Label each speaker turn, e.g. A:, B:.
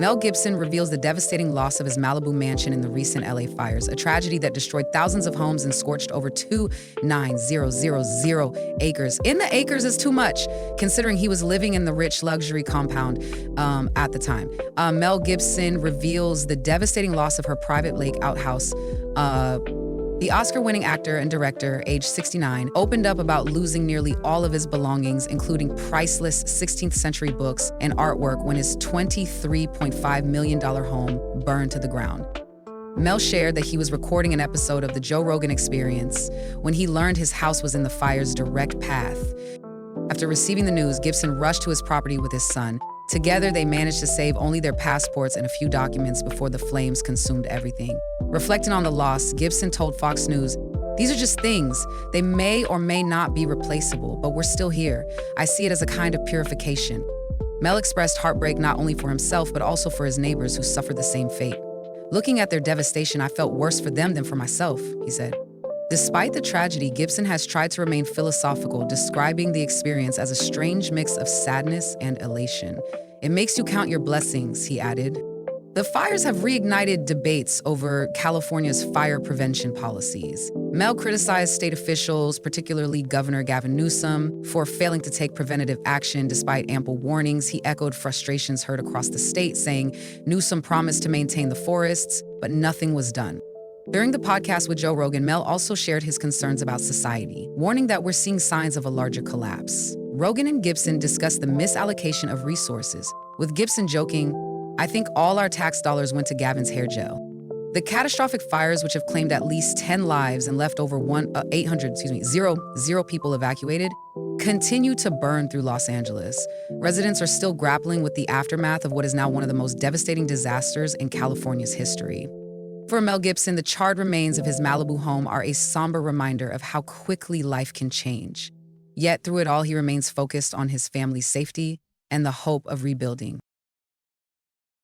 A: Mel Gibson reveals the devastating loss of his Malibu mansion in the recent LA fires, a tragedy that destroyed thousands of homes and scorched over 2,900 acres. In the acres is too much, considering he was living in the rich luxury compound at the time. Mel Gibson reveals the devastating loss of her private lake outhouse. The Oscar-winning actor and director, aged 69, opened up about losing nearly all of his belongings, including priceless 16th century books and artwork, when his $23.5 million home burned to the ground. Mel shared that he was recording an episode of The Joe Rogan Experience when he learned his house was in the fire's direct path. After receiving the news, Gibson rushed to his property with his son. Together, they managed to save only their passports and a few documents before the flames consumed everything. Reflecting on the loss, Gibson told Fox News, "These are just things. They may or may not be replaceable, but we're still here. I see it as a kind of purification." Mel expressed heartbreak not only for himself, but also for his neighbors who suffered the same fate. "Looking at their devastation, I felt worse for them than for myself," he said. Despite the tragedy, Gibson has tried to remain philosophical, describing the experience as a strange mix of sadness and elation. "It makes you count your blessings," he added. The fires have reignited debates over California's fire prevention policies. Mel criticized state officials, particularly Governor Gavin Newsom, for failing to take preventative action despite ample warnings. He echoed frustrations heard across the state, saying Newsom promised to maintain the forests, but nothing was done. During the podcast with Joe Rogan, Mel also shared his concerns about society, warning that we're seeing signs of a larger collapse. Rogan and Gibson discussed the misallocation of resources, with Gibson joking, "I think all our tax dollars went to Gavin's hair gel." The catastrophic fires, which have claimed at least 10 lives and left over zero people evacuated, continue to burn through Los Angeles. Residents are still grappling with the aftermath of what is now one of the most devastating disasters in California's history. For Mel Gibson, the charred remains of his Malibu home are a somber reminder of how quickly life can change. Yet through it all, he remains focused on his family's safety and the hope of rebuilding.